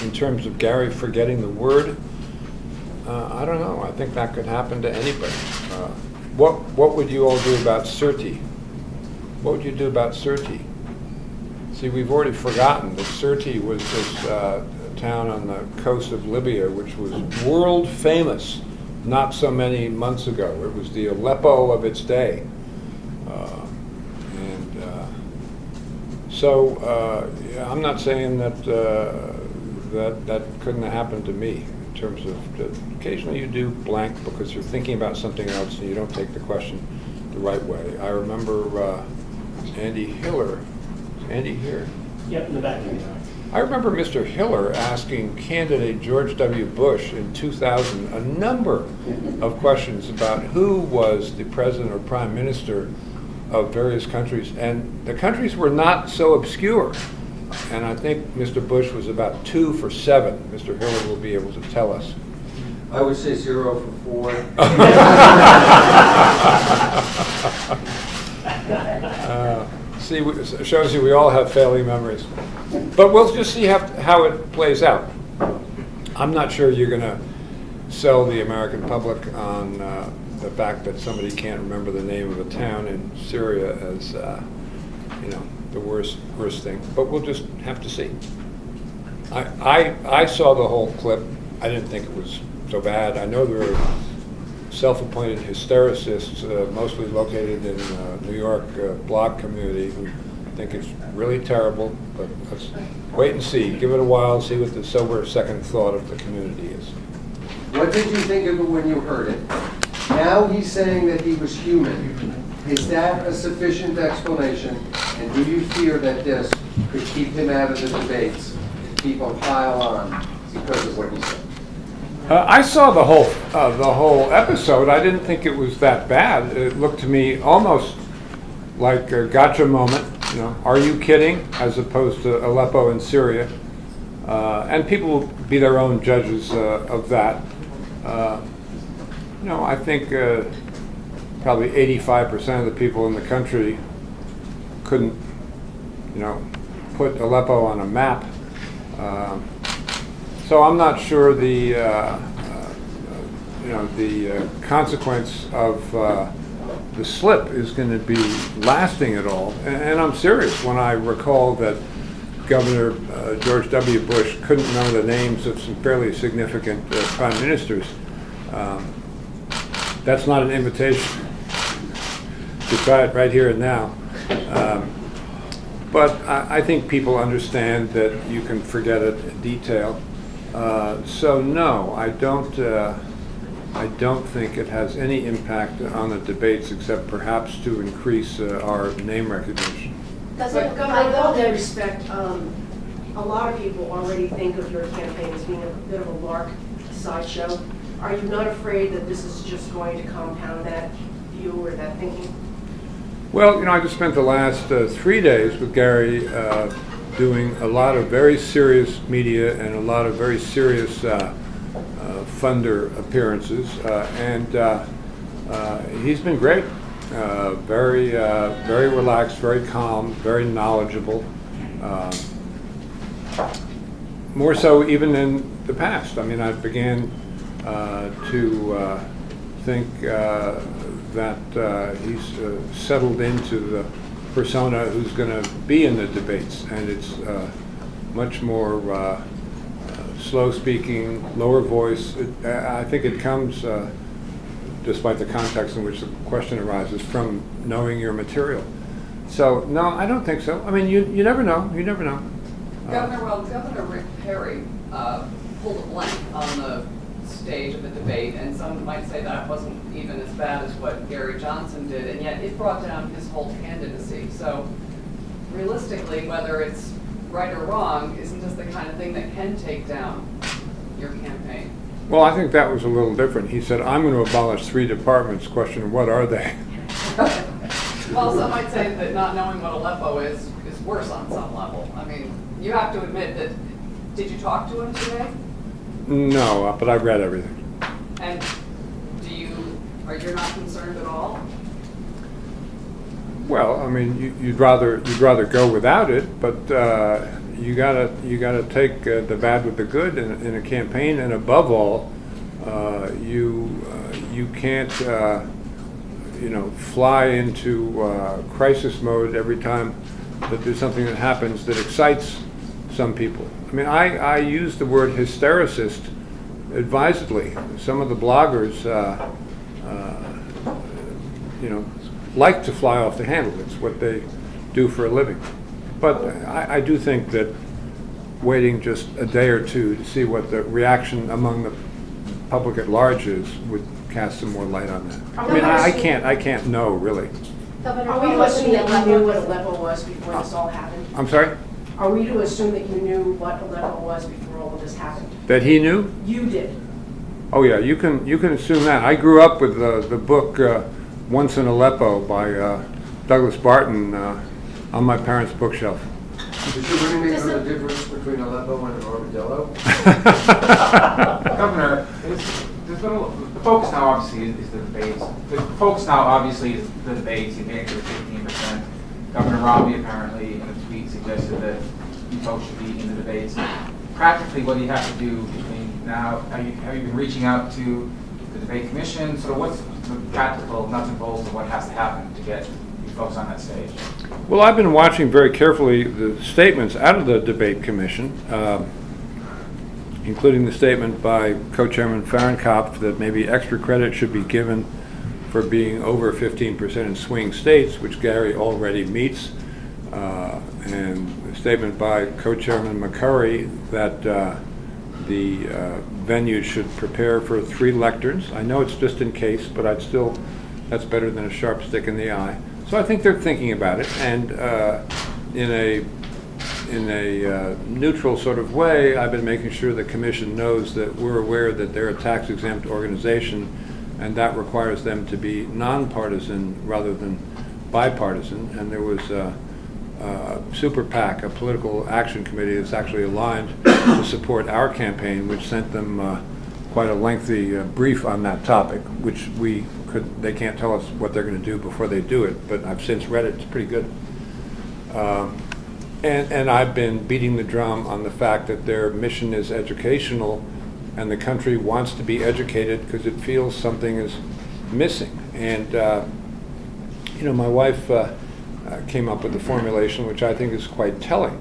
in terms of Gary forgetting the word, I don't know. I think that could happen to anybody. What would you all do about Sirte? What would you do about Sirte? See, we've already forgotten that Sirte was this town on the coast of Libya, which was world famous not so many months ago. It was the Aleppo of its day. So I'm not saying that that couldn't have happened to me in terms of occasionally you do blank because you're thinking about something else and you don't take the question the right way. I remember Andy Hiller. Is Andy here? Yep, in the back. I remember Mr. Hiller asking candidate George W. Bush in 2000 a number of questions about who was the president or prime minister of various countries, and the countries were not so obscure. And I think Mr. Bush was about 2 for 7. Mr. Hiller will be able to tell us. I would say 0 for 4. See, it shows you we all have failing memories. But we'll just see how it plays out. I'm not sure you're going to sell the American public on the fact that somebody can't remember the name of a town in Syria as, the worst thing. But we'll just have to see. I saw the whole clip. I didn't think it was so bad. I know there are self-appointed hystericists, mostly located in New York blog community, who think it's really terrible. But let's wait and see. Give it a while, see what the sober second thought of the community is. What did you think of it when you heard it? Now he's saying that he was human. Is that a sufficient explanation? And do you fear that this could keep him out of the debates, keep a pile on because of what he said? I saw the whole episode. I didn't think it was that bad. It looked to me almost like a gotcha moment. Are you kidding? As opposed to Aleppo in Syria. And people will be their own judges of that. I think probably 85% of the people in the country couldn't, put Aleppo on a map. So I'm not sure the consequence of the slip is going to be lasting at all. And I'm serious when I recall that Governor George W. Bush couldn't remember the names of some fairly significant prime ministers. That's not an invitation to try it right here and now. But I think people understand that you can forget it in detail. So no, I don't think it has any impact on the debates except perhaps to increase our name recognition. With all due respect, a lot of people already think of your campaign as being a bit of a lark sideshow. Are you not afraid that this is just going to compound that view or that thinking? Well, I just spent the last 3 days with Gary doing a lot of very serious media and a lot of very serious funder appearances, and he's been great. Very relaxed, very calm, very knowledgeable. More so even in the past. I mean, I began to think that he's settled into the persona who's going to be in the debates, and it's much more slow speaking, lower voice. I think it comes, despite the context in which the question arises, from knowing your material. So no, I don't think so. I mean, you never know. You never know. Governor Rick Perry pulled a blank on the stage of a debate, and some might say that wasn't even as bad as what Gary Johnson did, and yet it brought down his whole candidacy. So realistically, whether it's right or wrong isn't just the kind of thing that can take down your campaign. Well, I think that was a little different. He said, I'm going to abolish 3 departments. Question, what are they? Well, some might say that not knowing what Aleppo is worse on some level. I mean, you have to admit that. Did you talk to him today? No, but I've read everything. And are you not concerned at all? Well, I mean, you'd rather go without it, but you gotta take the bad with the good in a campaign, and above all, you can't fly into crisis mode every time that there's something that happens that excites some people. I mean, I use the word hystericist advisedly. Some of the bloggers, like to fly off the handle. It's what they do for a living. But I do think that waiting just a day or two to see what the reaction among the public at large is would cast some more light on that. I mean, I can't know really. Are we to assume that you knew what Aleppo was before this all happened? I'm sorry? Are we to assume that you knew what Aleppo was before all of this happened? That he knew? You did. Oh yeah, you can assume that. I grew up with the book Once in Aleppo by Douglas Barton on my parents' bookshelf. Did you really make the difference between Aleppo and an armadillo? Governor, the focus now obviously is the debates. The focus now obviously is the debates. You made it to the 15%. Governor Romney apparently in a tweet suggested that you folks should be in the debates. Practically, what do you have to do between now? Have you been reaching out to the debate commission? Sort of what's the practical nuts and bolts of what has to happen to get you folks on that stage? Well, I've been watching very carefully the statements out of the debate commission, including the statement by co-chairman Fahrenkopf that maybe extra credit should be given for being over 15% in swing states, which Gary already meets, and the statement by co-chairman McCurry that the venue should prepare for 3 lecterns. I know it's just in case, but that's better than a sharp stick in the eye. So I think they're thinking about it, and in a neutral sort of way, I've been making sure the commission knows that we're aware that they're a tax-exempt organization, and that requires them to be nonpartisan rather than bipartisan. And there was a Super PAC, a political action committee that's actually aligned to support our campaign, which sent them quite a lengthy brief on that topic, which they can't tell us what they're going to do before they do it, but I've since read it. It's pretty good. And I've been beating the drum on the fact that their mission is educational, and the country wants to be educated because it feels something is missing. And my wife came up with the formulation, which I think is quite telling.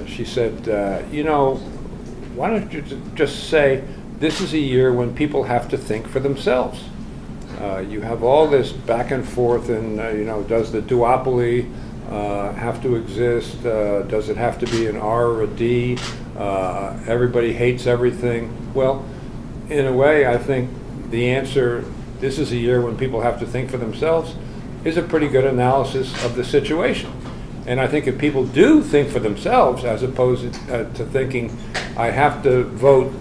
She said, why don't you just say, this is a year when people have to think for themselves. You have all this back and forth, and does the duopoly have to exist? Does it have to be an R or a D? Everybody hates everything. Well, in a way, I think the answer, this is a year when people have to think for themselves, is a pretty good analysis of the situation. And I think if people do think for themselves, as opposed to thinking, I have to vote,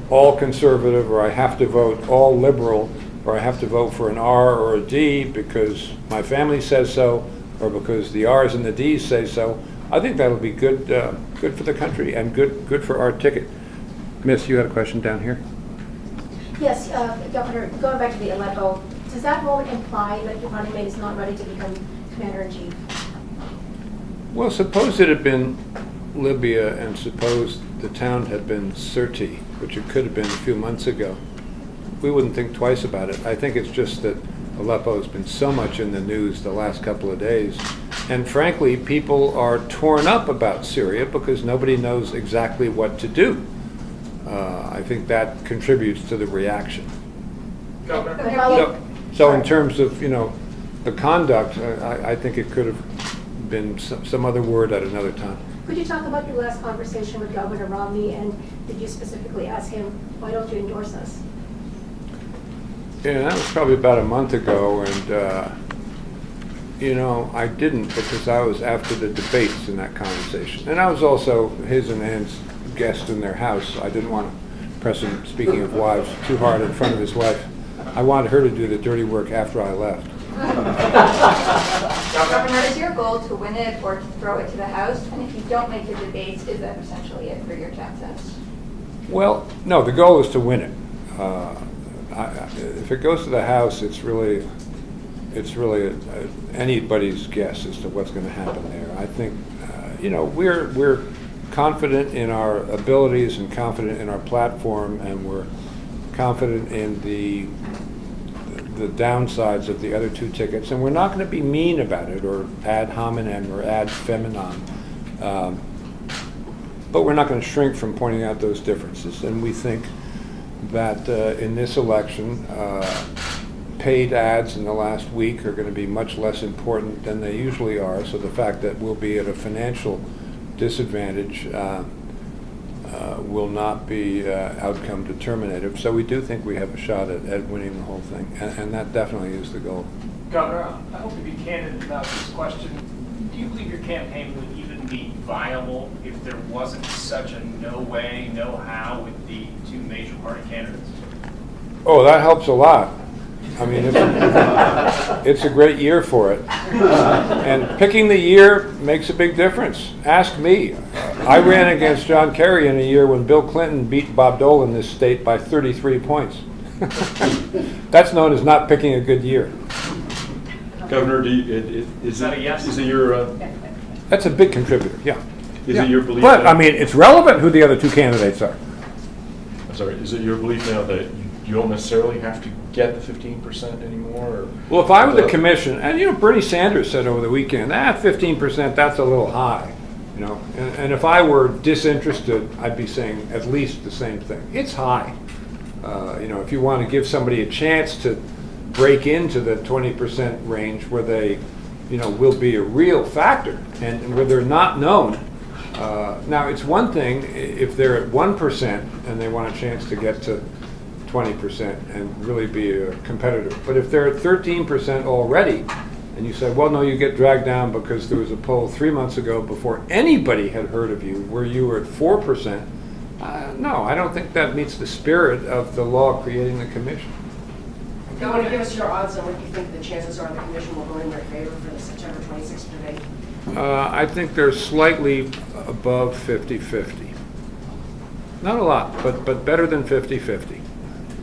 all conservative, or I have to vote all liberal, or I have to vote for an R or a D because my family says so, or because the R's and the D's say so, I think that'll be good for the country and good for our ticket. Miss, you had a question down here? Yes, Governor, going back to the Aleppo, does that vote imply that your running mate is not ready to become commander-in-chief? Well, suppose it had been Libya, and suppose the town had been Sirte, which it could have been a few months ago. We wouldn't think twice about it. I think it's just that Aleppo has been so much in the news the last couple of days. And frankly, people are torn up about Syria because nobody knows exactly what to do. I think that contributes to the reaction. So in terms of, the conduct, I think it could have been some other word at another time. Could you talk about your last conversation with Governor Romney, and did you specifically ask him, why don't you endorse us? Yeah, that was probably about a month ago, and I didn't, because I was after the debates in that conversation. And I was also his and Ann's guest in their house. I didn't want to press him, speaking of wives, too hard in front of his wife. I wanted her to do the dirty work after I left. Governor, is your goal to win it or to throw it to the House? And if you don't make the debates, is that essentially it for your chances? Well, no, the goal is to win it. If it goes to the House, it's really anybody's guess as to what's going to happen there. I think, we're confident in our abilities and confident in our platform, and we're confident in the downsides of the other two tickets, and we're not going to be mean about it or ad hominem or ad feminem, but we're not going to shrink from pointing out those differences. And we think that in this election, paid ads in the last week are going to be much less important than they usually are, so the fact that we'll be at a financial disadvantage will not be outcome determinative. So we do think we have a shot at winning the whole thing, and that definitely is the goal. Governor, I hope to be candid about this question. Do you believe your campaign would even be viable if there wasn't such a no way, no how with the two major party candidates? Oh, that helps a lot. I mean, it's a great year for it. And picking the year makes a big difference. Ask me. I ran against John Kerry in a year when Bill Clinton beat Bob Dole in this state by 33 points. That's known as not picking a good year. Governor, is that a yes? Is it your? That's a big contributor. Yeah. Is it your belief? But I mean, it's relevant who the other two candidates are. I'm sorry. Is it your belief now that you don't necessarily have to get the 15% anymore? Or well, if I were the commission, and Bernie Sanders said over the weekend, 15%, that's a little high, and if I were disinterested, I'd be saying at least the same thing. It's high. If you want to give somebody a chance to break into the 20% range where they, will be a real factor and where they're not known. Now, it's one thing if they're at 1% and they want a chance to get to 20% and really be a competitor. But if they're at 13% already, and you say, well, no, you get dragged down because there was a poll 3 months ago before anybody had heard of you where you were at 4%, no, I don't think that meets the spirit of the law creating the commission. Do you want to give us your odds on what you think the chances are the commission will vote in your favor for the September 26th debate? I think they're slightly above 50-50. Not a lot, but better than 50-50.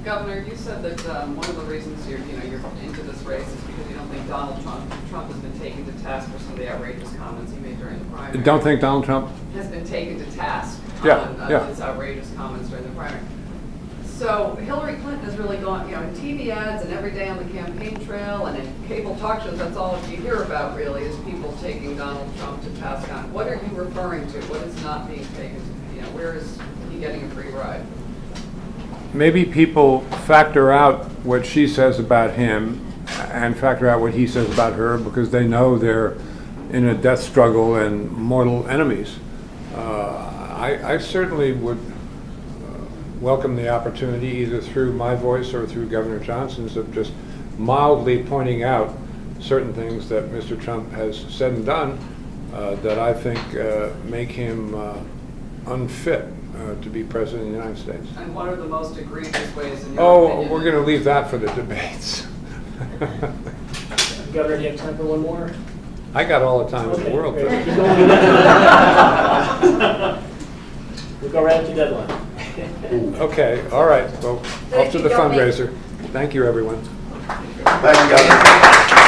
Governor, you said that one of the reasons you're into this race is because you don't think Donald Trump has been taken to task for some of the outrageous comments he made during the primary. Don't think Donald Trump has been taken to task on his outrageous comments during the primary. So Hillary Clinton has really gone, in TV ads and every day on the campaign trail and in cable talk shows, that's all you hear about really is people taking Donald Trump to task on. What are you referring to? What is not being taken to? Where is he getting a free ride? Maybe people factor out what she says about him and factor out what he says about her because they know they're in a death struggle and mortal enemies. I certainly would welcome the opportunity either through my voice or through Governor Johnson's of just mildly pointing out certain things that Mr. Trump has said and done that I think make him unfit to be president of the United States. And what are the most egregious ways in your opinion? We're going to leave that for the debates. Governor, do you have time for one more? I got all the time in the world. Great. We'll go right up to deadline. Okay, all right. Well, off to the fundraiser. Thank you, everyone. Thank you, Governor.